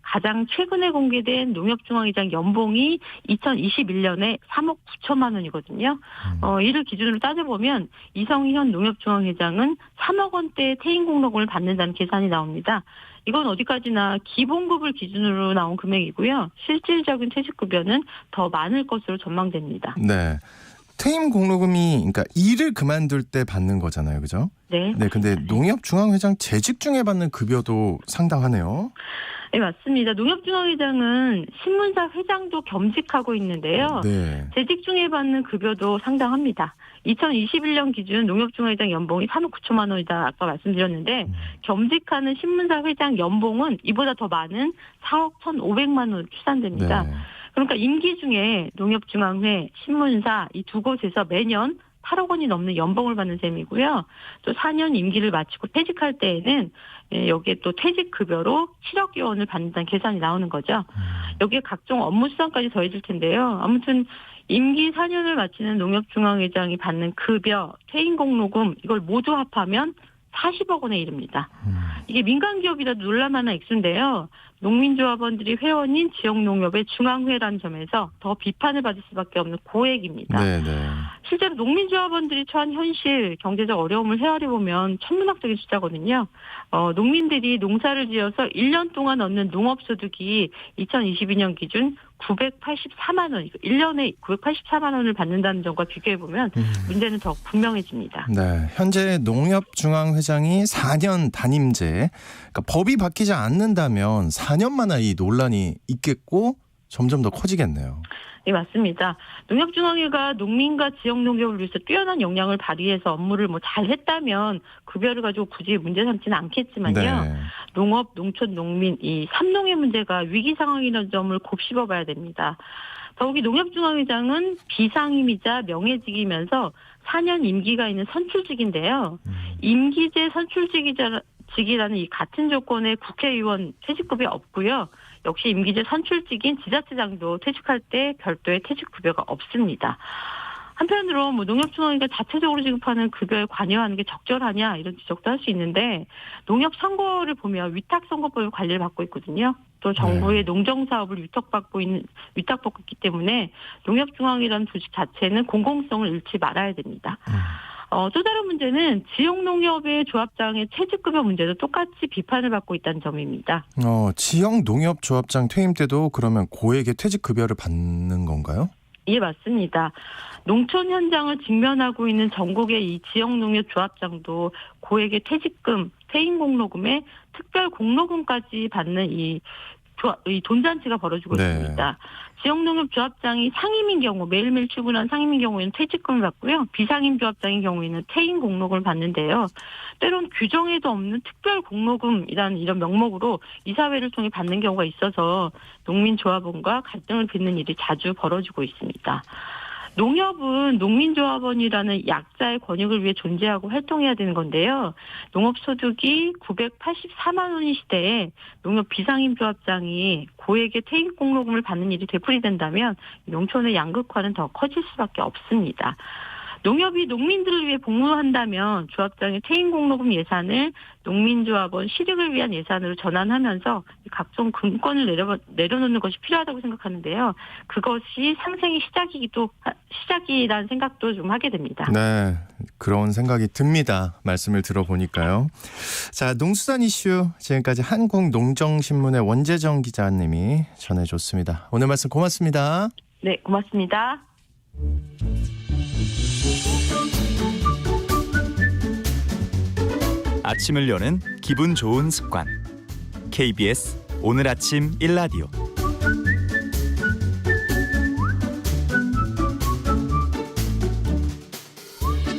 가장 최근에 공개된 농협중앙회장 연봉이 2021년에 3억 9천만 원이거든요. 이를 기준으로 따져보면 이성희 농협중앙회장은 3억 원대의 퇴임 공로금을 받는다는 계산이 나옵니다. 이건 어디까지나 기본급을 기준으로 나온 금액이고요. 실질적인 퇴직급여는 더 많을 것으로 전망됩니다. 네. 퇴임 공로금이 그러니까 일을 그만둘 때 받는 거잖아요. 그죠? 네. 네, 근데 농협중앙회장 재직 중에 받는 급여도 상당하네요. 네, 맞습니다. 농협중앙회장은 신문사 회장도 겸직하고 있는데요. 네. 재직 중에 받는 급여도 상당합니다. 2021년 기준 농협중앙회장 연봉이 3억 9천만 원이다 아까 말씀드렸는데 겸직하는 신문사 회장 연봉은 이보다 더 많은 4억 1,500만 원으로 추산됩니다. 네. 그러니까 임기 중에 농협중앙회, 신문사 이 두 곳에서 매년 8억 원이 넘는 연봉을 받는 셈이고요. 또 4년 임기를 마치고 퇴직할 때에는 여기에 또 퇴직급여로 7억 원을 받는다는 계산이 나오는 거죠. 여기에 각종 업무 수당까지 더해질 텐데요. 아무튼 임기 4년을 마치는 농협중앙회장이 받는 급여, 퇴임 공로금 이걸 모두 합하면 40억 원에 이릅니다. 이게 민간기업이라도 놀랄만한 액수인데요. 농민조합원들이 회원인 지역농협의 중앙회라는 점에서 더 비판을 받을 수밖에 없는 고액입니다. 네네. 실제로 농민조합원들이 처한 현실, 경제적 어려움을 헤아려보면 천문학적인 숫자거든요. 농민들이 농사를 지어서 1년 동안 얻는 농업소득이 2022년 기준 984만 원, 1년에 984만 원을 받는다는 점과 비교해보면 문제는 더 분명해집니다. 네, 현재 농협중앙회장이 4년 단임제, 그러니까 법이 바뀌지 않는다면 4년마다 이 논란이 있겠고 점점 더 커지겠네요. 네, 맞습니다. 농협중앙회가 농민과 지역농협을 위해서 뛰어난 역량을 발휘해서 업무를 잘했다면 급여를 가지고 굳이 문제 삼지는 않겠지만요. 네. 농업, 농촌, 농민 이 3농의 문제가 위기 상황이라는 점을 곱씹어봐야 됩니다. 더욱이 농협중앙회장은 비상임이자 명예직이면서 4년 임기가 있는 선출직인데요. 임기제 선출직이라는 이 같은 조건의 국회의원 퇴직급이 없고요. 역시 임기제 선출직인 지자체장도 퇴직할 때 별도의 퇴직급여가 없습니다. 한편으로 농협중앙회가 자체적으로 지급하는 급여에 관여하는 게 적절하냐 이런 지적도 할 수 있는데 농협선거를 보면 위탁선거법의 관리를 받고 있거든요. 또 정부의 농정사업을 위탁받고 있기 때문에 농협중앙이라는 조직 자체는 공공성을 잃지 말아야 됩니다. 또 다른 문제는 지역농협의 조합장의 퇴직급여 문제도 똑같이 비판을 받고 있다는 점입니다. 지역농협조합장 퇴임 때도 그러면 고액의 퇴직급여를 받는 건가요? 예, 맞습니다. 농촌 현장을 직면하고 있는 전국의 이 지역농협조합장도 고액의 퇴직금, 퇴임 공로금에 특별 공로금까지 받는 이 돈잔치가 벌어지고 있습니다. 지역농협 조합장이 상임인 경우 매일매일 출근한 상임인 경우에는 퇴직금을 받고요. 비상임 조합장인 경우에는 퇴임 공로금을 받는데요. 때론 규정에도 없는 특별 공로금이라는 이런 명목으로 이사회를 통해 받는 경우가 있어서 농민조합원과 갈등을 빚는 일이 자주 벌어지고 있습니다. 농협은 농민조합원이라는 약자의 권익을 위해 존재하고 활동해야 되는 건데요. 농업소득이 984만 원인 시대에 농협 비상임 조합장이 고액의 퇴임 공로금을 받는 일이 되풀이된다면 농촌의 양극화는 더 커질 수밖에 없습니다. 농협이 농민들을 위해 복무한다면 조합장의 퇴임 공로금 예산을 농민조합원 실익을 위한 예산으로 전환하면서 각종 금권을 내려놓는 것이 필요하다고 생각하는데요. 그것이 상생의 시작이라는 생각도 좀 하게 됩니다. 네, 그런 생각이 듭니다. 말씀을 들어보니까요. 자, 농수산 이슈 지금까지 한국농정신문의 원재정 기자님이 전해줬습니다. 오늘 말씀 고맙습니다. 네, 고맙습니다. 아침을 여는 기분 좋은 습관. KBS 오늘 아침 1라디오.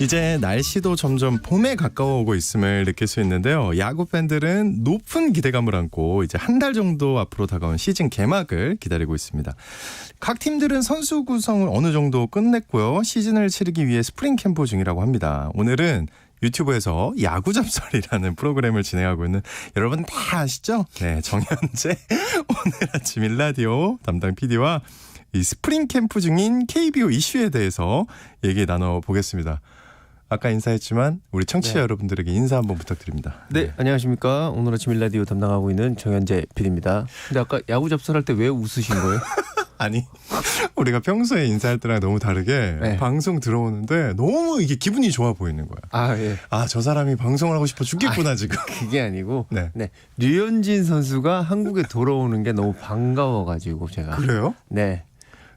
이제 날씨도 점점 봄에 가까워오고 있음을 느낄 수 있는데요. 야구 팬들은 높은 기대감을 안고 이제 한 달 정도 앞으로 다가온 시즌 개막을 기다리고 있습니다. 각 팀들은 선수 구성을 어느 정도 끝냈고요. 시즌을 치르기 위해 스프링 캠프 중이라고 합니다. 오늘은 유튜브에서 야구 잡설이라는 프로그램을 진행하고 있는 여러분 다 아시죠? 네, 정현재 오늘 아침 1라디오 담당 PD와 이 스프링 캠프 중인 KBO 이슈에 대해서 얘기 나눠보겠습니다. 아까 인사했지만 우리 청취자 네. 여러분들에게 인사 한번 부탁드립니다. 네, 안녕하십니까. 오늘 아침 일라디오 담당하고 있는 정현재 PD입니다. 근데 아까 야구 접수할 때 왜 웃으신 거예요? 아니 우리가 평소에 인사할 때랑 너무 다르게 네. 방송 들어오는데 너무 이게 기분이 좋아 보이는 거야. 아, 예. 아, 저 사람이 방송을 하고 싶어 죽겠구나 지금. 그게 아니고 네. 류현진 선수가 한국에 돌아오는 게 너무 반가워가지고 제가. 그래요? 네.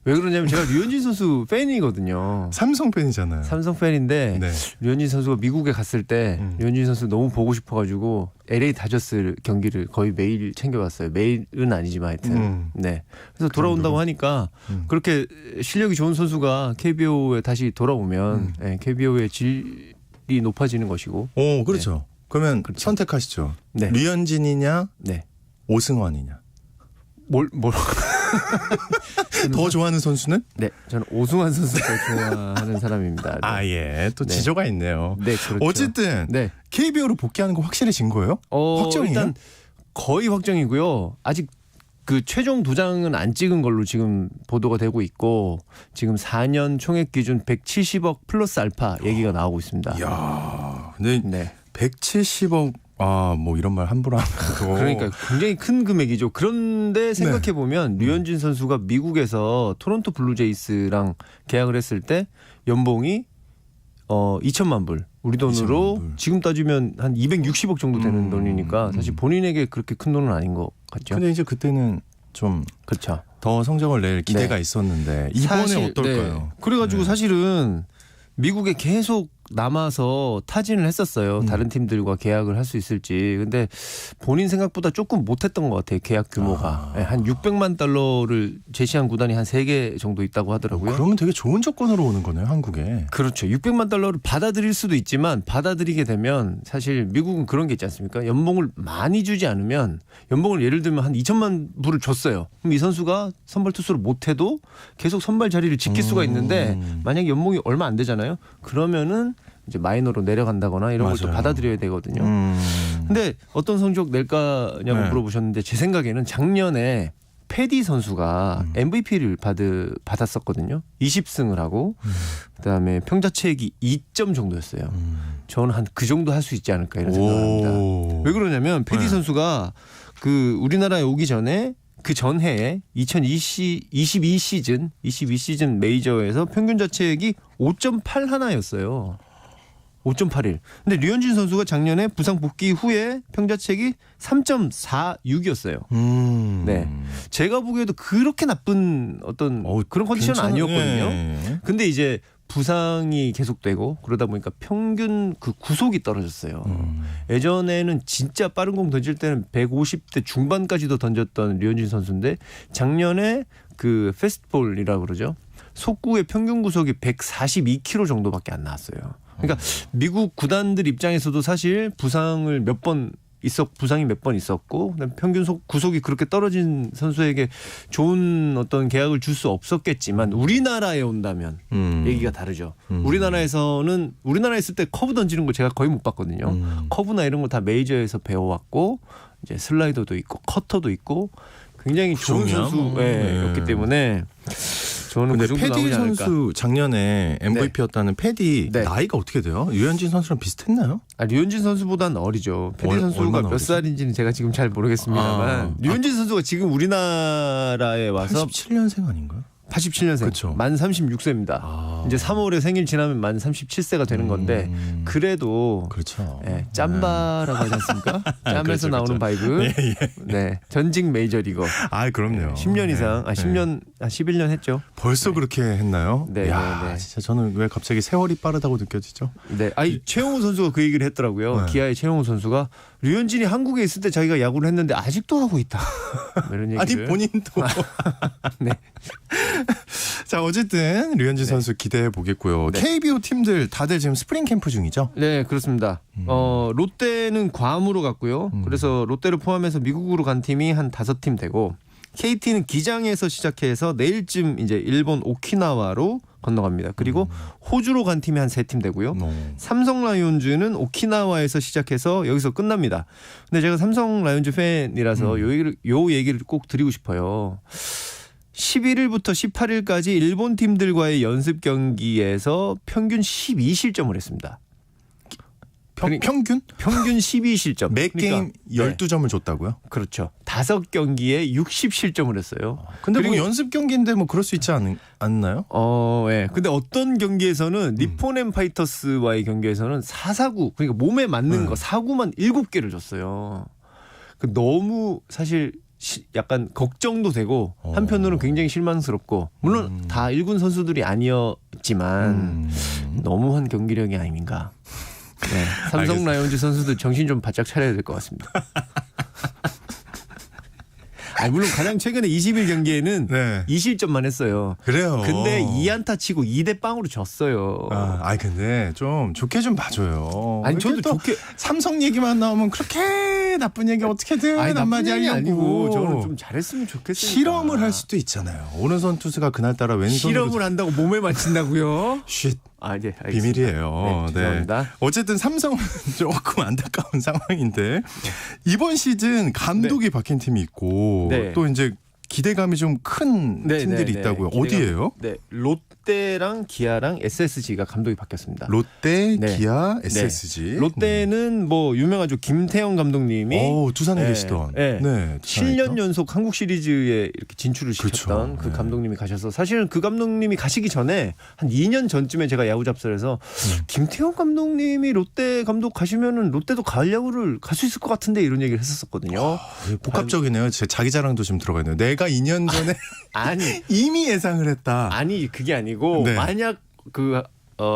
왜 그러냐면 제가 류현진 선수 팬이거든요. 삼성 팬이잖아요. 삼성 팬인데 네. 류현진 선수가 미국에 갔을 때 류현진 선수 너무 보고 싶어가지고 LA 다저스 경기를 거의 매일 챙겨봤어요. 매일은 아니지만 하여튼. 네. 그래서 돌아온다고 하니까 그렇게 실력이 좋은 선수가 KBO에 다시 돌아오면 네, KBO의 질이 높아지는 것이고. 오, 그렇죠. 네. 그러면 그렇죠. 선택하시죠. 네. 류현진이냐, 네. 오승환이냐. 뭘? 더 좋아하는 선수는? 네, 저는 오승환 선수를 좋아하는 사람입니다. 네. 아, 예. 또 네. 지조가 있네요. 네, 그렇죠. 어쨌든 네. KBO로 복귀하는 거 확실해진 거예요? 확정이에요? 일단 거의 확정이고요. 아직 그 최종 도장은 안 찍은 걸로 지금 보도가 되고 있고 지금 4년 총액 기준 170억 플러스 알파 얘기가 나오고 있습니다. 이야, 근데 네. 170억 뭐 이런 말 함부로 안 하고. 그러니까 굉장히 큰 금액이죠. 그런데 생각해 보면 류현진 선수가 미국에서 토론토 블루제이스랑 계약을 했을 때 연봉이 2천만 불. 우리 돈으로 2천만 불. 지금 따지면 한 260억 정도 되는 돈이니까 사실 본인에게 그렇게 큰 돈은 아닌 것 같죠. 근데 이제 그때는 좀 그렇죠. 더 성적을 낼 기대가 네. 있었는데 이번에 사실, 어떨까요? 네. 그래가지고 네. 사실은 미국에 계속 남아서 타진을 했었어요. 다른 팀들과 계약을 할 수 있을지. 근데 본인 생각보다 조금 못했던 것 같아요. 계약 규모가. 네, 한 600만 달러를 제시한 구단이 한 3개 정도 있다고 하더라고요. 그러면 되게 좋은 조건으로 오는 거네요, 한국에. 그렇죠. 600만 달러를 받아들일 수도 있지만 받아들이게 되면 사실 미국은 그런 게 있지 않습니까? 연봉을 많이 주지 않으면 연봉을 예를 들면 한 2천만 불을 줬어요. 그럼 이 선수가 선발 투수를 못해도 계속 선발 자리를 지킬 수가 있는데 만약에 연봉이 얼마 안 되잖아요. 그러면은 이제 마이너로 내려간다거나 이런 걸 또 맞아요. 받아들여야 되거든요. 음. 근데 어떤 성적 낼까냐고 네. 물어보셨는데 제 생각에는 작년에 패디 선수가 MVP를 받았었거든요. 20승을 하고 그다음에 평자체액이 2점 정도였어요. 저는 한 그 정도 할 수 있지 않을까 이런 생각을 합니다. 왜 그러냐면 패디 네. 선수가 그 우리나라에 오기 전에 그 전해에 2022 시즌 메이저에서 평균 자책이 5.8 하나였어요. 5.81. 근데 류현진 선수가 작년에 부상 복귀 후에 평자책이 3.46이었어요. 네. 제가 보기에도 그렇게 나쁜 어떤 그런 컨디션은 아니었거든요. 예. 근데 이제 부상이 계속되고 그러다 보니까 평균 그 구속이 떨어졌어요. 예전에는 진짜 빠른 공 던질 때는 150대 중반까지도 던졌던 류현진 선수인데 작년에 그 페스트볼이라고 그러죠. 속구의 평균 구속이 142km 정도밖에 안 나왔어요. 그러니까 미국 구단들 입장에서도 사실 부상이 몇 번 있었고 그다음에 평균 구속이 그렇게 떨어진 선수에게 좋은 어떤 계약을 줄 수 없었겠지만 우리나라에 온다면 얘기가 다르죠. 우리나라에 있을 때 커브 던지는 거 제가 거의 못 봤거든요. 커브나 이런 거 다 메이저에서 배워왔고 이제 슬라이더도 있고 커터도 있고 굉장히 좋은 선수였기 때문에 저는 근데 그 정도 패디 나오지 않을까. 선수 작년에 MVP였다는 패디 네. 나이가 어떻게 돼요? 류현진 선수랑 비슷했나요? 류현진 선수보다는 어리죠. 패디 선수가 얼마나 몇 어리죠? 살인지는 제가 지금 잘 모르겠습니다만 류현진 선수가 지금 우리나라에 와서 87년생 아닌가요? 87년생, 그쵸. 만 36세입니다. 이제 3월에 생일 지나면 만 37세가 되는 건데 그래도 그렇죠. 예, 짬바라고 하지 않습니까? 짬에서 그렇죠, 나오는 그렇죠. 바이브. 예, 예. 네, 전직 메이저리거. 아, 그럼요. 10년 이상, 네. 10년, 11년 했죠. 벌써 그렇게 했나요? 네, 야, 네, 네. 진짜 저는 왜 갑자기 세월이 빠르다고 느껴지죠? 네, 최용호 선수가 그 얘기를 했더라고요. 네. 기아의 최용호 선수가 류현진이 한국에 있을 때 자기가 야구를 했는데 아직도 하고 있다. 이런 얘기를. 아니 본인도. 네. 자, 어쨌든 류현진 선수 기대해 보겠고요. 네. KBO 팀들 다들 지금 스프링 캠프 중이죠? 네, 그렇습니다. 롯데는 괌으로 갔고요. 그래서 롯데를 포함해서 미국으로 간 팀이 한 5팀 되고 KT는 기장에서 시작해서 내일쯤 이제 일본 오키나와로 건너갑니다. 그리고 호주로 간 팀이 한 3팀 되고요. 삼성 라이온즈는 오키나와에서 시작해서 여기서 끝납니다. 근데 제가 삼성 라이온즈 팬이라서 요 얘기를 꼭 드리고 싶어요. 11일부터 18일까지 일본 팀들과의 연습 경기에서 평균 12실점을 했습니다. 평균? 평균 12실점. 매 게임 그러니까, 12점을 줬다고요? 그렇죠. 5경기에 60실점을 했어요. 근데 뭐 그리고- 연습 경기인데 뭐 그럴 수 있지 않나요? 예. 근데 어떤 경기에서는 니폰엠 파이터스와의 경기에서는 4사구 그러니까 몸에 맞는 거 사구만 7개를 줬어요. 그 너무 사실 약간 걱정도 되고 한편으로는 굉장히 실망스럽고 물론 다 1군 선수들이 아니었지만 너무한 경기력이 아닌가. 네. 삼성 알겠습니다. 라이온즈 선수들 정신 좀 바짝 차려야 될 것 같습니다. 아니, 물론 가장 최근에 20일 경기에는 네. 2실점만 했어요. 그래요. 근데 2안타 치고 2대 0으로 졌어요. 근데 좀 좋게 좀 봐줘요. 아니 저도 이렇게 또 좋게 삼성 얘기만 나오면 그렇게 나쁜 얘기 어떻게든 한마디 나쁜 얘기 하려고. 아니고 저는 좀 잘했으면 좋겠어요. 실험을 할 수도 있잖아요. 오른손 투수가 그날따라 왼손으로 실험을 한다고 몸에 맞힌다고요? 쉿. 네, 알겠습니다. 비밀이에요. 네, 죄송합니다. 어쨌든 삼성은 조금 안타까운 상황인데 이번 시즌 감독이 바뀐 팀이 있고 네. 또 이제 기대감이 좀 큰 팀들이 있다고요. 어디예요? 네, 롯데랑 기아랑 SSG가 감독이 바뀌었습니다. 롯데, 네. 기아, SSG. 롯데는 뭐 유명하죠. 김태형 감독님이 두산에 네, 계시던. 네. 네, 두산에 7년 있던. 연속 한국 시리즈에 이렇게 진출을 시켰던 그렇죠. 그 네. 감독님이 가셔서 사실은 그 감독님이 가시기 전에 한 2년 전쯤에 제가 야구 잡설에서 김태형 감독님이 롯데 감독 가시면은 롯데도 가을 야구를 갈 수 있을 것 같은데 이런 얘기를 했었거든요. 복합적이네요. 제 자기 자랑도 좀 들어가 있네요. 내가 2년 전에 아니 이미 예상을 했다. 아니 그게 아니고 네. 만약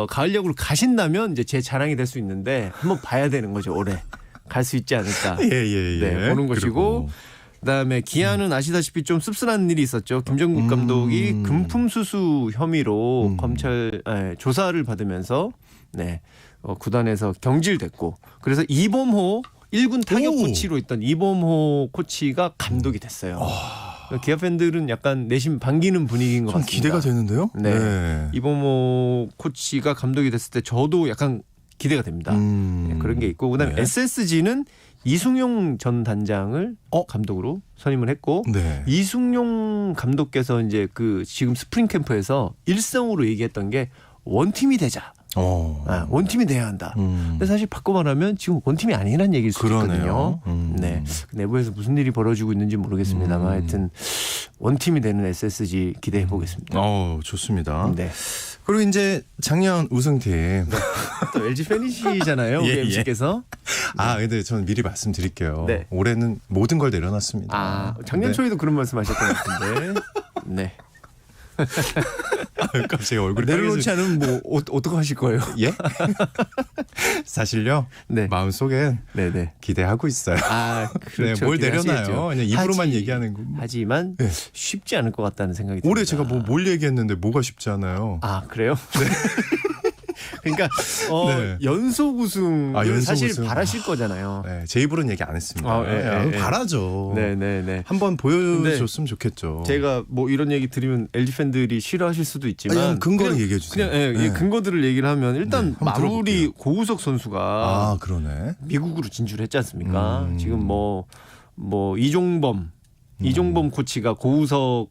가을 야구를 가신다면 이제 제 자랑이 될 수 있는데 한번 봐야 되는 거죠. 올해 갈 수 있지 않을까. 예. 네, 보는 것이고 그다음에 기아는 아시다시피 좀 씁쓸한 일이 있었죠. 김정국 감독이 금품수수 혐의로 검찰 조사를 받으면서 구단에서 경질됐고 그래서 이범호 1군 타격 코치로 있던 이범호 코치가 감독이 됐어요. 기아 팬들은 약간 내심 반기는 분위기인 것 좀 같습니다. 기대가 되는데요. 네. 이범호 코치가 감독이 됐을 때 저도 약간 기대가 됩니다. 그런 게 있고 그다음에 네. SSG는 이승용 전 단장을 감독으로 선임을 했고 네. 이승용 감독께서 이제 그 지금 스프링 캠프에서 일성으로 얘기했던 게 원팀이 되자. 원팀이 돼야 한다. 근데 사실 바꿔 말하면 지금 원팀이 아니라는 얘기일 수도 그러네요. 있거든요. 네. 내부에서 무슨 일이 벌어지고 있는지 모르겠습니다만 하여튼 원팀이 되는 SSG 기대해 보겠습니다. 좋습니다. 네. 그리고 이제 작년 우승팀. 또 LG 팬이시잖아요. 우리 예, MC께서. 근데 저는 미리 말씀드릴게요. 네. 올해는 모든 걸 내려놨습니다. 작년 네. 초에도 그런 말씀하셨던 것 같은데. 네. 갑자기 얼굴이 내려놓지 않으면 뭐 어떻게 하실 거예요? 예? 사실요. 네. 마음속엔 네네. 기대하고 있어요. 그렇죠. 뭘 내려놔요. 그냥 입으로만 얘기하는 거. 하지만 네. 쉽지 않을 것 같다는 생각이 듭니다. 올해 제가 뭘 얘기했는데 뭐가 쉽지 않아요. 그래요? 네. 그러니까 네. 연속 우승 연속 사실 우승. 바라실 거잖아요. 네, 제 입으로는 얘기 안 했습니다. 바라죠. 네네네. 한번 보여줬으면 좋겠죠. 제가 뭐 이런 얘기 들으면 LG 팬들이 싫어하실 수도 있지만 근거를 얘기해 주세요. 그냥 근거들을 얘기를 하면 일단 한번 마무리 들어볼게요. 고우석 선수가 그러네. 미국으로 진출했지 않습니까? 지금 뭐 이종범 코치가 고우석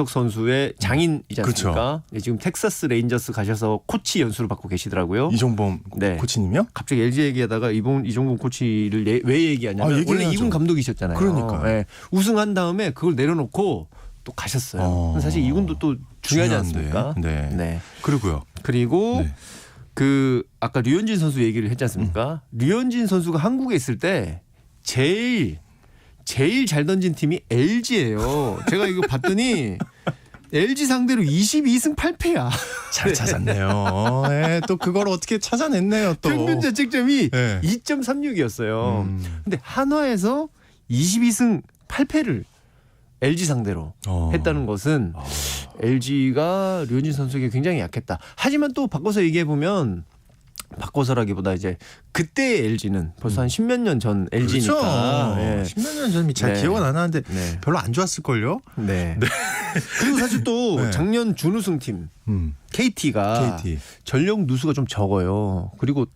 선수의 장인이지 않습니까? 네, 지금 텍사스 레인저스 가셔서 코치 연수를 받고 계시더라고요. 이종범 네. 코치님이요? 갑자기 LG 얘기하다가 이종범 코치를 왜 얘기하냐면 원래 얘기해야죠. 2군 감독이셨잖아요. 그러니까요. 네. 우승한 다음에 그걸 내려놓고 또 가셨어요. 사실 2군도 또 중요하지 않습니까? 네. 그리고요. 그리고 네. 그 아까 류현진 선수 얘기를 했지 않습니까? 류현진 선수가 한국에 있을 때 제일 잘 던진 팀이 LG예요. 제가 이거 봤더니 LG 상대로 22승 8패야. 잘 찾았네요. 네, 또 그걸 어떻게 찾아냈네요. 또 평균 자책점이 네. 2.36이었어요. 근데 한화에서 22승 8패를 LG 상대로 했다는 것은 LG가 류현진 선수에게 굉장히 약했다. 하지만 또 바꿔서 얘기해 보면 바꿔서라기보다 이제 그때의 LG는 벌써 한 10몇 년 전 LG니까. 그렇죠. 예. 10몇 년 전이 잘 네. 기억은 안 나는데 네. 별로 안 좋았을걸요? 네. 그리고 사실 또 네. 작년 준우승팀 KT가 KT. 전력 누수가 좀 적어요. 그리고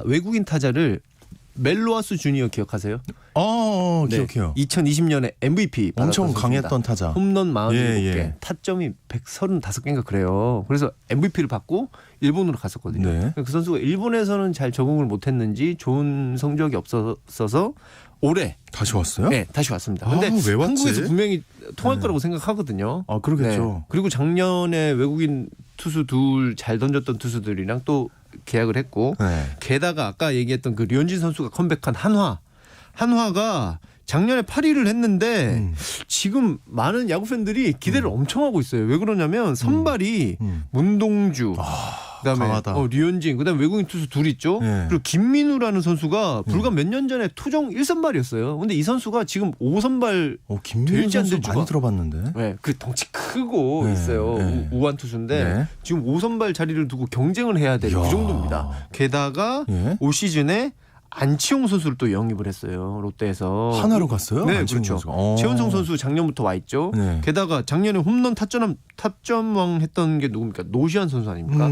외국인 타자를 멜로아스 주니어 기억하세요? 네. 기억해요. 2020년에 MVP 엄청 받았던 강했던 선수입니다. 타자. 홈런 47개, 예. 타점이 135개인가 그래요. 그래서 MVP를 받고 일본으로 갔었거든요. 네. 그 선수가 일본에서는 잘 적응을 못했는지 좋은 성적이 없어서 올해 다시 왔어요? 네, 다시 왔습니다. 아, 근데 왜 왔지? 한국에서 분명히 통할 네. 거라고 생각하거든요. 아, 그러겠죠. 네. 그리고 작년에 외국인 투수 둘 잘 던졌던 투수들이랑 또 계약을 했고 네. 게다가 아까 얘기했던 그 류현진 선수가 컴백한 한화가 작년에 8위를 했는데 지금 많은 야구 팬들이 기대를 엄청 하고 있어요. 왜 그러냐면 선발이 문동주 그다음에 강하다. 류현진 그다음에 외국인 투수 둘 있죠. 네. 그리고 김민우라는 선수가 불과 몇 년 전에 토종 1선발이었어요. 근데 이 선수가 지금 5선발 김민우 될지 안 선수 될지가- 많이 들어봤는데. 네, 그 덩치 크고 네, 있어요. 네. 우한 투수인데 네. 지금 5선발 자리를 두고 경쟁을 해야 될 그 이야. 정도입니다. 게다가 예. 올 시즌에 안치홍 선수를 또 영입을 했어요. 롯데에서. 하나로 갔어요? 네, 안치홍 그렇죠. 선수가. 어. 최은성 선수 작년부터 와 있죠. 네. 게다가 작년에 홈런 타점왕 했던 게 누굽니까? 노시안 선수 아닙니까?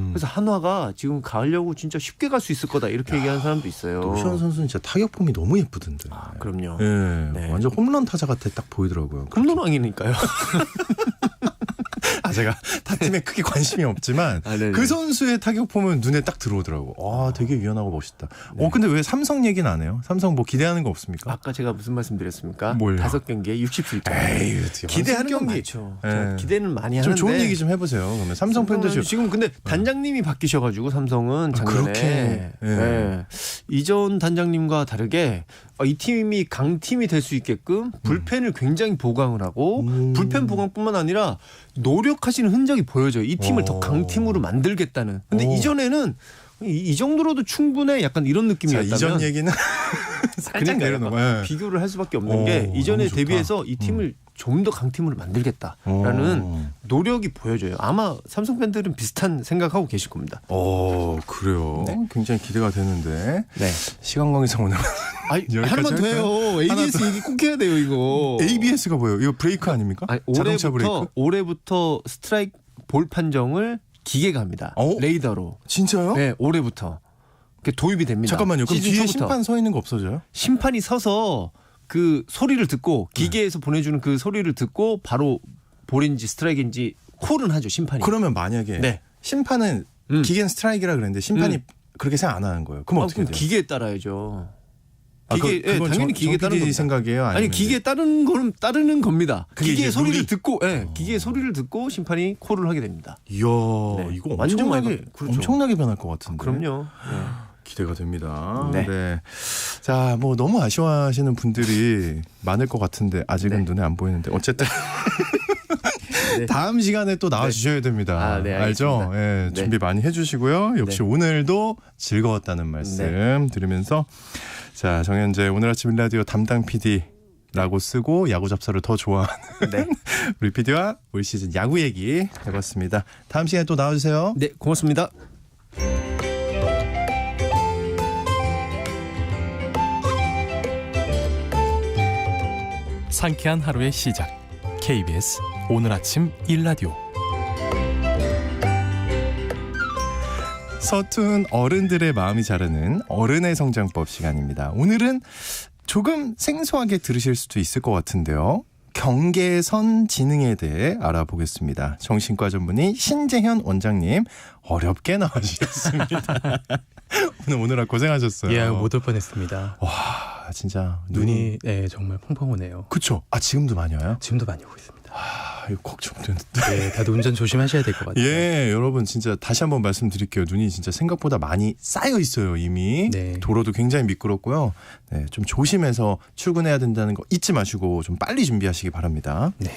그래서 한화가 지금 가려고 진짜 쉽게 갈 수 있을 거다 이렇게 얘기하는 사람도 있어요. 노시안 선수는 진짜 타격 폼이 너무 예쁘던데. 아, 그럼요. 예, 네. 완전 홈런 타자 같아 딱 보이더라고요. 홈런왕이니까요. 제가 타 팀에 크게 관심이 없지만 아, 네네. 그 선수의 타격 폼은 눈에 딱 들어오더라고. 와, 되게 유연하고 멋있다. 네. 근데 왜 삼성 얘기는 안 해요? 삼성 뭐 기대하는 거 없습니까? 아까 제가 무슨 말씀드렸습니까? 뭘요? 5경기에 60실점. 에이, 기대하는 건 경기. 많죠. 예. 기대는 많이 좀 하는데 좋은 얘기 좀 해보세요. 그러면 삼성 팬들 지금 근데 단장님이 바뀌셔가지고 삼성은 작년에 그렇게, 예. 예. 이전 단장님과 다르게 이 팀이 강팀이 될 수 있게끔 불펜을 굉장히 보강을 하고 불펜 보강뿐만 아니라 노력하시는 흔적이 보여져요. 이 팀을 더 강팀으로 만들겠다는. 근데 이전에는 이 정도로도 충분해 약간 이런 자, 느낌이었다면 이전 얘기는 살짝 내려놓고. 예. 비교를 할 수밖에 없는 게 이전에 너무 좋다. 대비해서 이 팀을 좀 더 강팀으로 만들겠다라는 노력이 보여져요. 아마 삼성 팬들은 비슷한 생각하고 계실 겁니다. 그래요. 네. 굉장히 기대가 되는데 네. 시간 관계상 오늘 여기까지 하나만 더 할까요? 해요. ABS 얘기 꼭 해야 돼요, 이거. ABS가 뭐예요? 이거 브레이크 아닙니까? 아니, 자동차 브레이크? 올해부터 스트라이크 볼 판정을 기계가 합니다. 레이더로. 진짜요? 네, 올해부터. 도입이 됩니다. 잠깐만요. 그럼 시즌 뒤에 초부터. 심판 서 있는 거 없어져요? 심판이 서서 그 소리를 듣고 기계에서 보내주는 그 소리를 듣고 바로 볼인지 스트라이크인지 콜은 하죠, 심판이. 그러면 만약에 네. 심판은 기계는 스트라이크라 그랬는데 심판이 그렇게 생각 안 하는 거예요. 그럼 어떻게 돼요? 기계에 따라야죠. 그건 당연히 기계에 따르는 겁니다. 생각이에요? 아니 아니면 기계에 따르는 겁니다. 그게 기계의 이제 소리를 룰이- 듣고, 기계의 소리를 듣고 심판이 콜을 하게 됩니다. 이야, 네. 이거 완전 많이 엄청나게 그렇죠. 엄청나게 변할 것 같은데. 그럼요. 기대가 됩니다. 네. 자, 뭐 너무 아쉬워하시는 분들이 많을 것 같은데 아직은 네. 눈에 안 보이는데 어쨌든 네. 다음 시간에 또 나와 주셔야 됩니다. 네, 알죠? 알겠습니다. 예, 네. 준비 많이 해주시고요. 역시 네. 오늘도 즐거웠다는 말씀 드리면서 자, 정현재 오늘 아침 일라디오 담당 PD라고 쓰고 야구 잡사를 더 좋아하는 네. 우리 PD와 올 시즌 야구 얘기 해봤습니다. 다음 시간에 또 나와주세요. 네, 고맙습니다. 상쾌한 하루의 시작. KBS 오늘 아침 일라디오. 서툰 어른들의 마음이 자르는 어른의 성장법 시간입니다. 오늘은 조금 생소하게 들으실 수도 있을 것 같은데요. 경계선 지능에 대해 알아보겠습니다. 정신과 전문의 신재현 원장님 어렵게 나와주셨습니다. 오늘 고생하셨어요. 예, 못 올 뻔했습니다. 와, 진짜 눈이 정말 펑펑 오네요. 그쵸? 지금도 많이 와요? 지금도 많이 오고 있습니다. 이거 걱정되는데. 네, 다들 운전 조심하셔야 될 것 같아요. 예, 여러분 진짜 다시 한번 말씀드릴게요. 눈이 진짜 생각보다 많이 쌓여 있어요, 이미. 네. 도로도 굉장히 미끄럽고요. 네, 좀 조심해서 출근해야 된다는 거 잊지 마시고 좀 빨리 준비하시기 바랍니다. 네.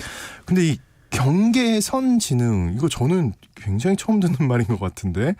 근데 이 경계선 지능 이거 저는 굉장히 처음 듣는 말인 것 같은데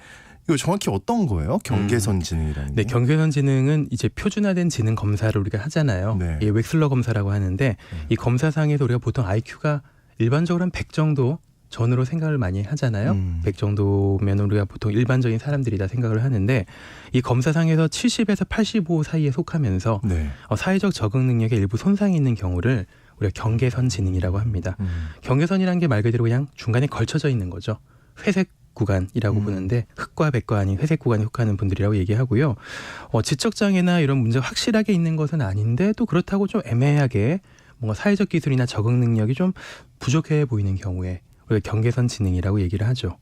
이거 정확히 어떤 거예요? 경계선 지능이라는 네, 게? 경계선 지능은 이제 표준화된 지능 검사를 우리가 하잖아요. 네. 이 웩슬러 검사라고 하는데 이 검사상에서 우리가 보통 IQ가 일반적으로 한 100 정도 전으로 생각을 많이 하잖아요. 100 정도면 우리가 보통 일반적인 사람들이다 생각을 하는데 이 검사상에서 70에서 85 사이에 속하면서 네. 사회적 적응 능력에 일부 손상이 있는 경우를 우리가 경계선 지능이라고 합니다. 경계선이라는 게 말 그대로 그냥 중간에 걸쳐져 있는 거죠. 회색 구간이라고 보는데 흑과 백과 아닌 회색 구간에 속하는 분들이라고 얘기하고요. 지적장애나 이런 문제가 확실하게 있는 것은 아닌데 또 그렇다고 좀 애매하게 뭔가 사회적 기술이나 적응 능력이 좀 부족해 보이는 경우에 우리가 경계선 지능이라고 얘기를 하죠.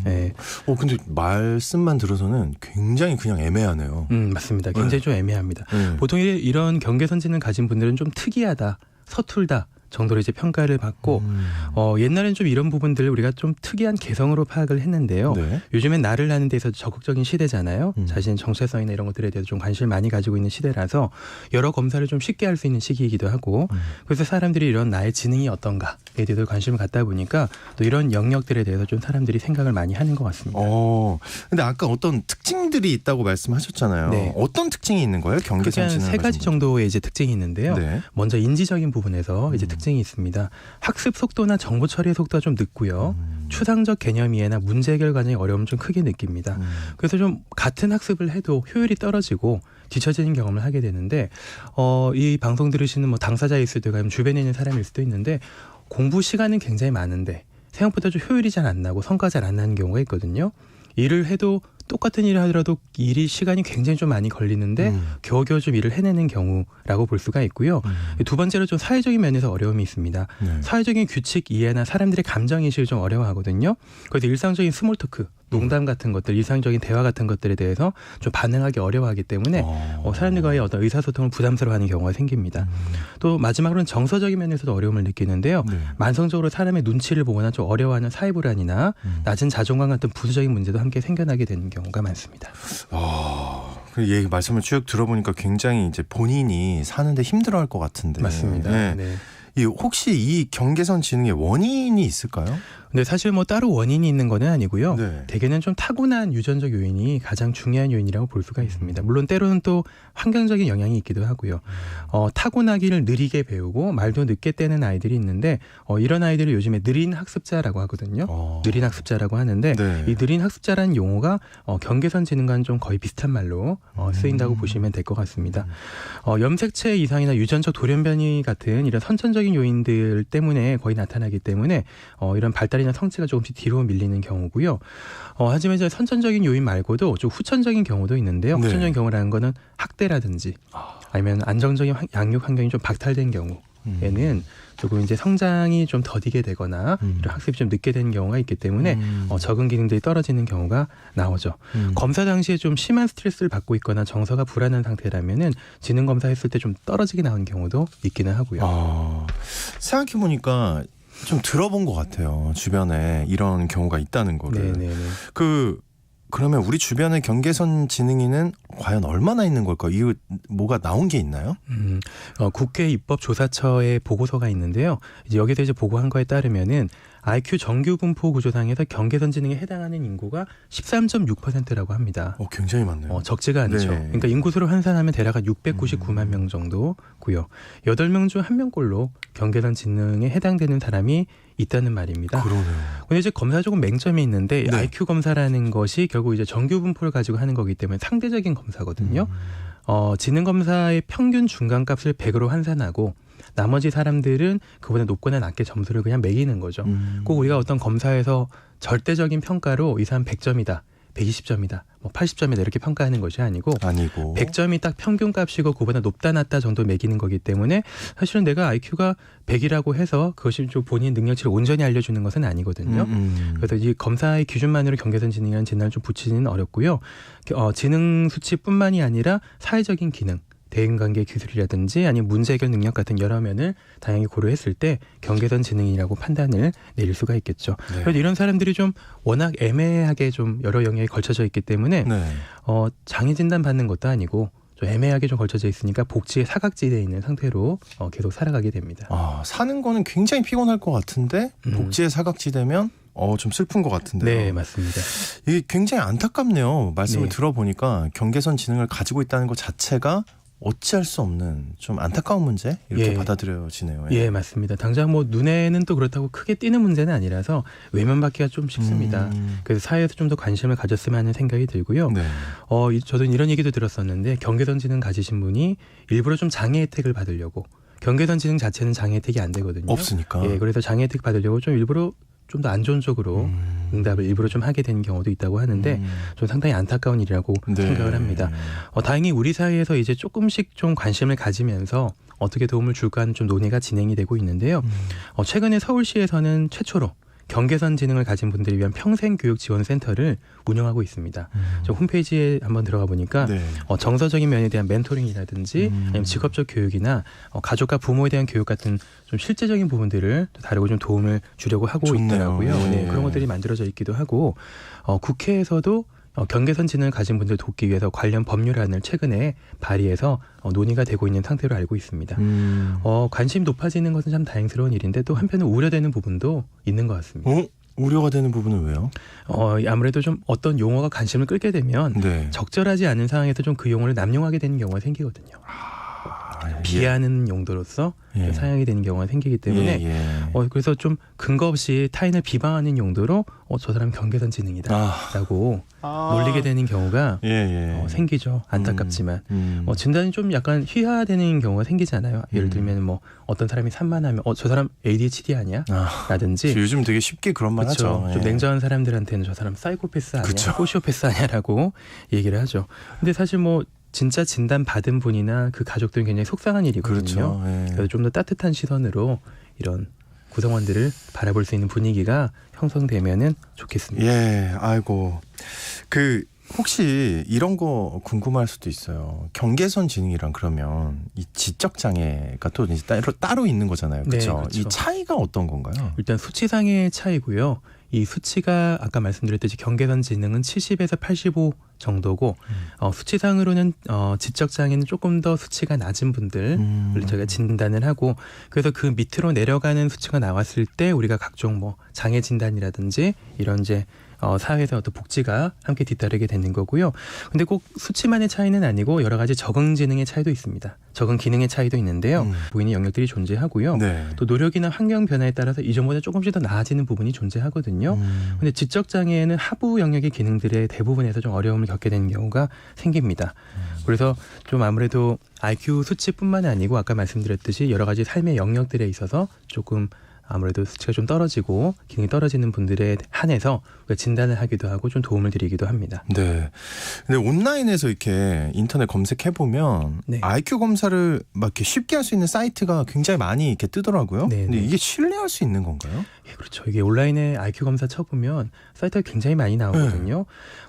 네. 근데 말씀만 들어서는 굉장히 그냥 애매하네요. 맞습니다. 굉장히 좀 애매합니다. 네. 보통 이런 경계선 지능 가진 분들은 좀 특이하다, 서툴다 정도로 이제 평가를 받고 옛날에는 좀 이런 부분들을 우리가 좀 특이한 개성으로 파악을 했는데요. 네. 요즘엔 나를 하는 데서 적극적인 시대잖아요. 자신의 정체성이나 이런 것들에 대해서 좀 관심을 많이 가지고 있는 시대라서 여러 검사를 좀 쉽게 할 수 있는 시기이기도 하고 그래서 사람들이 이런 나의 지능이 어떤가에 대해서 관심을 갖다 보니까 또 이런 영역들에 대해서 좀 사람들이 생각을 많이 하는 것 같습니다. 근데 아까 어떤 특징들이 있다고 말씀하셨잖아요. 네. 어떤 특징이 있는 거예요? 경계선 크게 지능 한 3가지 정도의 이제 특징이 있는데요. 네. 먼저 인지적인 부분에서 이제 특징이 있습니다. 학습 속도나 정보 처리 속도가 좀 늦고요. 추상적 개념 이해나 문제 해결 과정의 어려움을 좀 크게 느낍니다. 그래서 좀 같은 학습을 해도 효율이 떨어지고 뒤처지는 경험을 하게 되는데 이 방송 들으시는 뭐 당사자일 수도 있고 아니면 주변에 있는 사람일 수도 있는데 공부 시간은 굉장히 많은데 생각보다 좀 효율이 잘 안 나고 성과가 잘 안 나는 경우가 있거든요. 일을 해도 똑같은 일을 하더라도 일이 시간이 굉장히 좀 많이 걸리는데 겨우겨우 좀 일을 해내는 경우라고 볼 수가 있고요. 두 번째로 좀 사회적인 면에서 어려움이 있습니다. 네. 사회적인 규칙 이해나 사람들의 감정인식을 좀 어려워하거든요. 그래서 일상적인 스몰 토크, 농담 같은 것들, 일상적인 대화 같은 것들에 대해서 좀 반응하기 어려워하기 때문에 사람들과의 어떤 의사소통을 부담스러워하는 경우가 생깁니다. 또 마지막으로는 정서적인 면에서도 어려움을 느끼는데요. 네. 만성적으로 사람의 눈치를 보거나 좀 어려워하는 사회 불안이나 낮은 자존감 같은 부수적인 문제도 함께 생겨나게 되는 경우가 많습니다. 그 얘기 말씀을 쭉 들어보니까 굉장히 이제 본인이 사는데 힘들어할 것 같은데. 맞습니다. 네. 네. 혹시 이 경계선 지능의 원인이 있을까요? 근데 사실 뭐 따로 원인이 있는 건 아니고요. 네. 대개는 좀 타고난 유전적 요인이 가장 중요한 요인이라고 볼 수가 있습니다. 물론 때로는 또 환경적인 영향이 있기도 하고요. 타고나기를 느리게 배우고 말도 늦게 떼는 아이들이 있는데 이런 아이들을 요즘에 느린 학습자라고 하거든요. 느린 학습자라고 하는데 네. 이 느린 학습자라는 용어가 경계선 지능과는 좀 거의 비슷한 말로 쓰인다고 보시면 될 것 같습니다. 염색체 이상이나 유전적 돌연변이 같은 이런 선천적인 요인들 때문에 거의 나타나기 때문에 이런 발달이나 성취가 조금씩 뒤로 밀리는 경우고요. 하지만 이제 선천적인 요인 말고도 좀 후천적인 경우도 있는데요. 네. 후천적인 경우라는 거는 학대라든지 아니면 안정적인 양육 환경이 좀 박탈된 경우에는 조금 이제 성장이 좀 더디게 되거나 이런 학습이 좀 늦게 되는 경우가 있기 때문에 적응 기능들이 떨어지는 경우가 나오죠. 검사 당시에 좀 심한 스트레스를 받고 있거나 정서가 불안한 상태라면은 지능 검사했을 때 좀 떨어지게 나오는 경우도 있기는 하고요. 생각해 보니까 좀 들어본 것 같아요. 주변에 이런 경우가 있다는 거를. 네네네. 그러면 우리 주변의 경계선 지능인은 과연 얼마나 있는 걸까요? 이거 뭐가 나온 게 있나요? 국회 입법조사처의 보고서가 있는데요. 이제 여기서 이제 보고한 거에 따르면은 IQ 정규 분포 구조상에서 경계선 지능에 해당하는 인구가 13.6%라고 합니다. 굉장히 많네요. 적지가 않죠. 네. 그러니까 인구수로 환산하면 대략 699만 명 정도고요. 8명 중 1명꼴로 경계선 지능에 해당되는 사람이 있다는 말입니다. 그러네요. 근데 이제 검사 조금 맹점이 있는데 네. IQ 검사라는 것이 결국 이제 정규 분포를 가지고 하는 거기 때문에 상대적인 검사거든요. 지능 검사의 평균 중간값을 100으로 환산하고 나머지 사람들은 그보다 높거나 낮게 점수를 그냥 매기는 거죠. 꼭 우리가 어떤 검사에서 절대적인 평가로 이 사람 100점이다, 120점이다, 뭐 80점이다 이렇게 평가하는 것이 아니고 100점이 딱 평균값이고 그보다 높다 낮다 정도 매기는 거기 때문에 사실은 내가 IQ가 100이라고 해서 그것이 좀 본인 능력치를 온전히 알려주는 것은 아니거든요. 그래서 이 검사의 기준만으로 경계선 지능이라는 진단을 좀 붙이기는 어렵고요. 지능 수치뿐만이 아니라 사회적인 기능, 대인관계 기술이라든지 아니면 문제 해결 능력 같은 여러 면을 다양히 고려했을 때 경계선 지능이라고 판단을 내릴 수가 있겠죠. 네. 그래서 이런 사람들이 좀 워낙 애매하게 좀 여러 영역에 걸쳐져 있기 때문에 장애 진단 받는 것도 아니고 좀 애매하게 좀 걸쳐져 있으니까 복지의 사각지대에 있는 상태로 계속 살아가게 됩니다. 사는 거는 굉장히 피곤할 것 같은데 복지의 사각지대면 좀 슬픈 것 같은데요. 네, 맞습니다. 이게 굉장히 안타깝네요. 말씀을 네. 들어보니까 경계선 지능을 가지고 있다는 것 자체가 어찌할 수 없는 좀 안타까운 문제 이렇게 받아들여지네요. 예, 맞습니다. 당장 뭐 눈에는 또 그렇다고 크게 띄는 문제는 아니라서 외면받기가 좀 쉽습니다. 그래서 사회에서 좀 더 관심을 가졌으면 하는 생각이 들고요. 네. 저도 이런 얘기도 들었었는데 경계선 지능 가지신 분이 일부러 좀 장애 혜택을 받으려고 경계선 지능 자체는 장애 혜택이 안 되거든요. 없으니까. 예, 그래서 장애 혜택 받으려고 좀 일부러 좀 더 안 좋은 쪽으로 응답을 일부러 좀 하게 되는 경우도 있다고 하는데 좀 상당히 안타까운 일이라고 네. 생각을 합니다. 다행히 우리 사회에서 이제 조금씩 좀 관심을 가지면서 어떻게 도움을 줄까 하는 좀 논의가 진행이 되고 있는데요. 최근에 서울시에서는 최초로 경계선 지능을 가진 분들을 위한 평생교육지원센터를 운영하고 있습니다. 저 홈페이지에 한번 들어가 보니까 네. 정서적인 면에 대한 멘토링이라든지 아니면 직업적 교육이나 가족과 부모에 대한 교육 같은 좀 실제적인 부분들을 다루고 좀 도움을 주려고 하고 좋네요. 있더라고요. 네. 네, 그런 것들이 만들어져 있기도 하고 국회에서도 경계선 지능을 가진 분들 돕기 위해서 관련 법률안을 최근에 발의해서 논의가 되고 있는 상태로 알고 있습니다. 관심이 높아지는 것은 참 다행스러운 일인데 또 한편은 우려되는 부분도 있는 것 같습니다. 우려가 되는 부분은 왜요? 아무래도 좀 어떤 용어가 관심을 끌게 되면 네. 적절하지 않은 상황에서 좀 그 용어를 남용하게 되는 경우가 생기거든요. 비하하는 용도로서 예. 사용이 되는 경우가 생기기 때문에 그래서 좀 근거 없이 타인을 비방하는 용도로 저 사람 경계선 지능이다라고 놀리게 되는 경우가 생기죠. 안타깝지만 진단이 좀 약간 희화되는 경우가 생기잖아요. 예를 들면 뭐 어떤 사람이 산만하면 저 사람 ADHD 아니야? 라든지 요즘 되게 쉽게 그런 말 하죠. 좀 냉정한 사람들한테는 저 사람 사이코패스 아니야? 그쵸. 소시오패스 아니야라고 얘기를 하죠. 근데 사실 뭐 진짜 진단 받은 분이나 그 가족들은 굉장히 속상한 일이거든요. 그렇죠. 그래서 좀 더 따뜻한 시선으로 이런 구성원들을 바라볼 수 있는 분위기가 형성되면은 좋겠습니다. 예, 아이고. 혹시 이런 거 궁금할 수도 있어요. 경계선 지능이란 그러면 이 지적 장애가 또 이제 따로 있는 거잖아요. 그렇죠? 네, 그렇죠. 이 차이가 어떤 건가요? 일단 수치상의 차이고요. 이 수치가 아까 말씀드렸듯이 경계선 지능은 70에서 85 정도고 수치상으로는 지적 장애는 조금 더 수치가 낮은 분들을 저희가 진단을 하고 그래서 그 밑으로 내려가는 수치가 나왔을 때 우리가 각종 뭐 장애 진단이라든지 이런 이제 사회에서 어떤 복지가 함께 뒤따르게 되는 거고요. 근데 꼭 수치만의 차이는 아니고 여러 가지 적응 지능의 차이도 있습니다. 적응 기능의 차이도 있는데요. 보이는 영역들이 존재하고요. 네. 또 노력이나 환경 변화에 따라서 이전보다 조금씩 더 나아지는 부분이 존재하거든요. 근데 지적 장애에는 하부 영역의 기능들의 대부분에서 좀 어려움을 겪게 되는 경우가 생깁니다. 그래서 좀 아무래도 IQ 수치뿐만 아니고 아까 말씀드렸듯이 여러 가지 삶의 영역들에 있어서 조금 아무래도 수치가 좀 떨어지고 기능이 떨어지는 분들에 한해서 진단을 하기도 하고 좀 도움을 드리기도 합니다. 네. 근데 온라인에서 이렇게 인터넷 검색해 보면 네. IQ 검사를 막 이렇게 쉽게 할 수 있는 사이트가 굉장히 많이 이렇게 뜨더라고요. 네, 근데 네. 이게 신뢰할 수 있는 건가요? 예, 그렇죠. 이게 온라인에 IQ 검사 쳐보면 사이트가 굉장히 많이 나오거든요.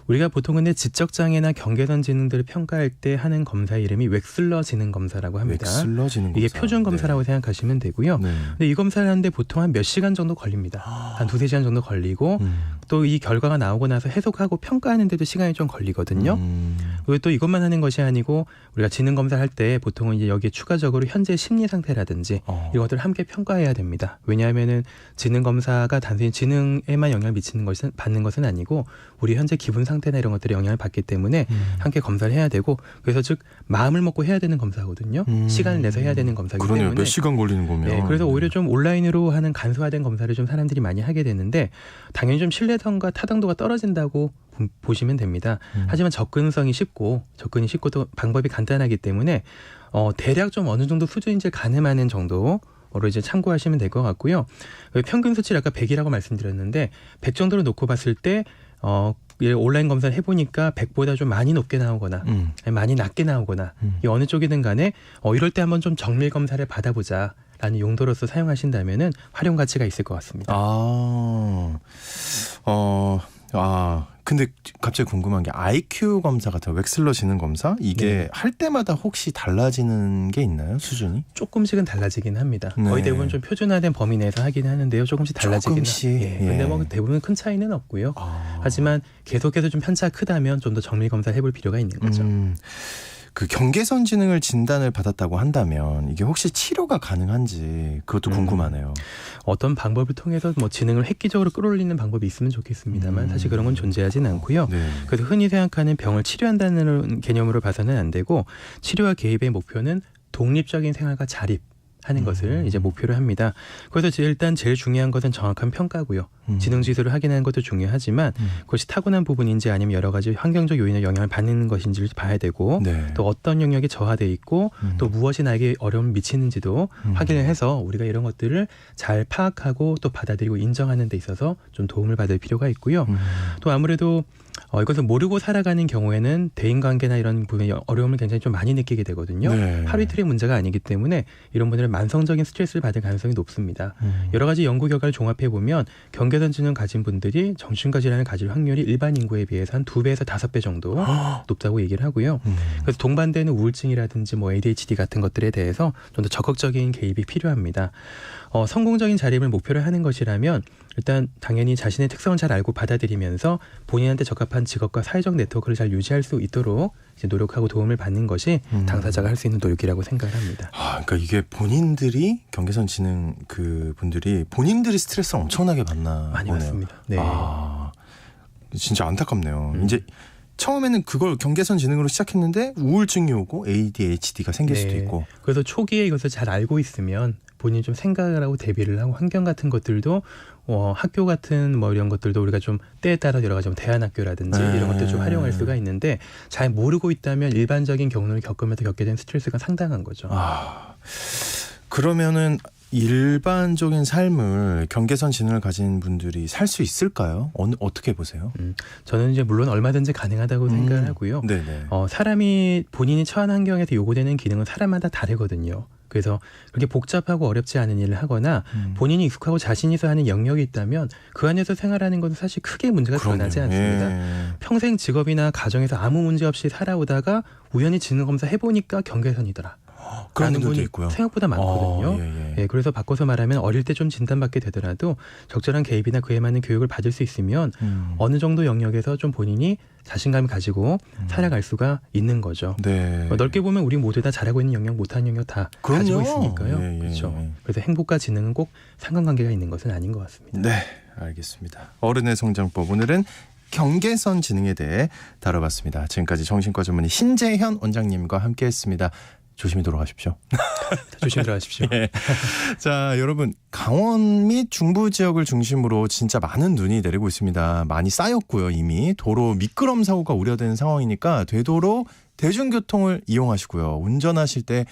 우리가 보통 근데 지적 장애나 경계선 지능들을 평가할 때 하는 검사 이름이 웩슬러 지능 검사라고 합니다. 웩슬러 지능 검사. 이게 표준 검사라고 생각하시면 되고요. 네. 근데 이 검사를 하는데 보통 한 몇 시간 정도 걸립니다. 한 2-3시간 정도 걸리고 또 이 결과가 나오고 나서 해석하고 평가하는데도 시간이 좀 걸리거든요. 그리고 또 이것만 하는 것이 아니고 우리가 지능 검사를 할 때 보통은 이제 여기에 추가적으로 현재 심리 상태라든지 이것들을 함께 평가해야 됩니다. 왜냐하면은 지능 검사가 단순히 지능에만 영향을 미치는 것은 받는 것은 아니고 우리 현재 기분 상태나 이런 것들에 영향을 받기 때문에 함께 검사를 해야 되고 그래서 즉 마음을 먹고 해야 되는 검사거든요. 시간을 내서 해야 되는 검사이기 그러네요. 때문에 몇 시간 걸리는 거면. 네, 그래서 오히려 좀 온라인으로 하는 간소화된 검사를 좀 사람들이 많이 하게 되는데 당연히 좀 신뢰성과 타당도가 떨어진다고 보시면 됩니다. 하지만 접근이 쉽고 또 방법이 간단하기 때문에 대략 좀 어느 정도 수준인지 가늠하는 정도로 이제 참고하시면 될 것 같고요. 평균 수치를 아까 100이라고 말씀드렸는데 100 정도로 놓고 봤을 때 온라인 검사를 해보니까 100보다 좀 많이 높게 나오거나 많이 낮게 나오거나 이 어느 쪽이든 간에 이럴 때 한번 좀 정밀 검사를 받아보자. 라는 용도로서 사용하신다면은 활용 가치가 있을 것 같습니다. 근데 갑자기 궁금한 게 IQ 검사 같은 웩슬러 지능 검사 이게 할 때마다 혹시 달라지는 게 있나요? 수준이? 조금씩은 달라지긴 합니다. 네. 거의 대부분 좀 표준화된 범위 내에서 하긴 하는데요. 조금씩 달라지긴 조금씩. 근데 뭐 대부분 큰 차이는 없고요. 하지만 계속해서 좀 편차가 크다면 좀 더 정밀 검사를 해볼 필요가 있는 거죠. 그 경계선 지능을 진단을 받았다고 한다면 이게 혹시 치료가 가능한지 그것도 궁금하네요. 어떤 방법을 통해서 뭐 지능을 획기적으로 끌어올리는 방법이 있으면 좋겠습니다만 사실 그런 건 존재하지는 않고요. 네. 그래서 흔히 생각하는 병을 치료한다는 개념으로 봐서는 안 되고 치료와 개입의 목표는 독립적인 생활과 자립 하는 것을 이제 목표로 합니다. 그래서 일단 제일 중요한 것은 정확한 평가고요. 지능 지수를 확인하는 것도 중요하지만 그것이 타고난 부분인지 아니면 여러 가지 환경적 요인의 영향을 받는 것인지를 봐야 되고 네. 또 어떤 영역이 저하돼 있고 또 무엇이 나에게 어려움을 미치는지도 확인을 해서 우리가 이런 것들을 잘 파악하고 또 받아들이고 인정하는 데 있어서 좀 도움을 받을 필요가 있고요. 또 아무래도 이것을 모르고 살아가는 경우에는 대인관계나 이런 부분에 어려움을 굉장히 좀 많이 느끼게 되거든요. 네. 하루 이틀의 문제가 아니기 때문에 이런 분들은 만성적인 스트레스를 받을 가능성이 높습니다. 여러 가지 연구 결과를 종합해 보면 경계선 지능 가진 분들이 정신과 질환을 가질 확률이 일반 인구에 비해서 한 2배에서 5배 정도 높다고 얘기를 하고요. 그래서 동반되는 우울증이라든지 뭐 ADHD 같은 것들에 대해서 좀 더 적극적인 개입이 필요합니다. 성공적인 자립을 목표로 하는 것이라면 일단 당연히 자신의 특성을 잘 알고 받아들이면서 본인한테 적합한 직업과 사회적 네트워크를 잘 유지할 수 있도록 이제 노력하고 도움을 받는 것이 당사자가 할 수 있는 노력이라고 생각을 합니다. 그러니까 이게 본인들이 경계선 지능 그 분들이 본인들이 스트레스를 엄청나게 받나 많이 보네요. 받습니다. 네. 진짜 안타깝네요. 이제 처음에는 그걸 경계선 지능으로 시작했는데 우울증이 오고 ADHD가 생길 네. 수도 있고. 그래서 초기에 이것을 잘 알고 있으면 본인이 좀 생각을 하고 대비를 하고 환경 같은 것들도 학교 같은 뭐 이런 것들도 우리가 좀 때에 따라 여러 가지 뭐 대안학교라든지 이런 것들 좀 활용할 수가 있는데 잘 모르고 있다면 일반적인 경로를 겪으면서 겪게 되는 스트레스가 상당한 거죠. 그러면은 일반적인 삶을 경계선 지능을 가진 분들이 살 수 있을까요? 어떻게 보세요? 저는 이제 물론 얼마든지 가능하다고 생각을 하고요. 네네. 사람이 본인이 처한 환경에서 요구되는 기능은 사람마다 다르거든요. 그래서 그렇게 복잡하고 어렵지 않은 일을 하거나 본인이 익숙하고 자신 있어 하는 영역이 있다면 그 안에서 생활하는 것은 사실 크게 문제가 드러나지 않습니다. 예. 평생 직업이나 가정에서 아무 문제 없이 살아오다가 우연히 지능검사 해보니까 경계선이더라. 그런 라는 분들도 분이 있고요. 생각보다 많거든요. 예. 그래서 바꿔서 말하면 어릴 때 좀 진단받게 되더라도 적절한 개입이나 그에 맞는 교육을 받을 수 있으면 어느 정도 영역에서 좀 본인이 자신감을 가지고 살아갈 수가 있는 거죠. 네. 넓게 보면 우리 모두 다 잘하고 있는 영역, 못하는 영역 다 가지고 있으니까요. 예. 그렇죠. 그래서 행복과 지능은 꼭 상관관계가 있는 것은 아닌 것 같습니다. 네, 알겠습니다. 어른의 성장법 오늘은 경계선 지능에 대해 다뤄봤습니다. 지금까지 정신과 전문의 신재현 원장님과 함께했습니다. 조심히 돌아가십시오. 조심히 들어가십시오. 예. 자, 여러분 강원 및 중부 지역을 중심으로 진짜 많은 눈이 내리고 있습니다. 많이 쌓였고요. 이미 도로 미끄럼 사고가 우려되는 상황이니까 되도록 대중교통을 이용하시고요. 운전하실 때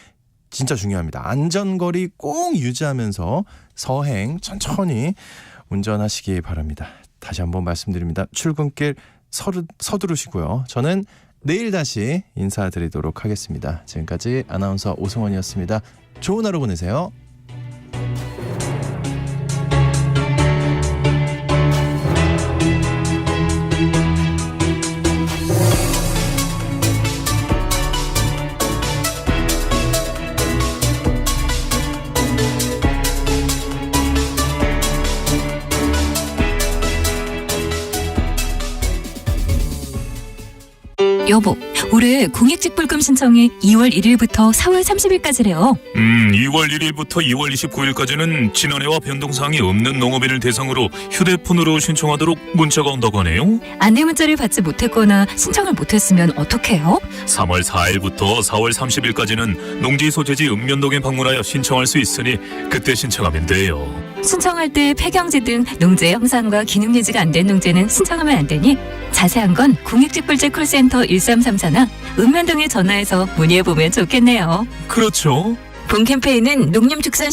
진짜 중요합니다. 안전거리 꼭 유지하면서 서행 천천히 운전하시기 바랍니다. 다시 한번 말씀드립니다. 출근길 서두르시고요. 저는 내일 다시 인사드리도록 하겠습니다. 지금까지 아나운서 오승원이었습니다. 좋은 하루 보내세요. 여보, 올해 공익직불금 신청이 2월 1일부터 4월 30일까지래요. 2월 1일부터 2월 29일까지는 지난해와 변동사항이 없는 농업인을 대상으로 휴대폰으로 신청하도록 문자가 온다고 하네요. 안내 문자를 받지 못했거나 신청을 못했으면 어떡해요? 3월 4일부터 4월 30일까지는 농지 소재지 읍면동에 방문하여 신청할 수 있으니 그때 신청하면 돼요. 신청할 때 폐경지 등 농지의 형상과 기능 유지가 안 된 농지는 신청하면 안 되니 자세한 건 공익직불제 콜센터 1334나 읍면동에 전화해서 문의해보면 좋겠네요. 그렇죠. 본 캠페인은 농림축산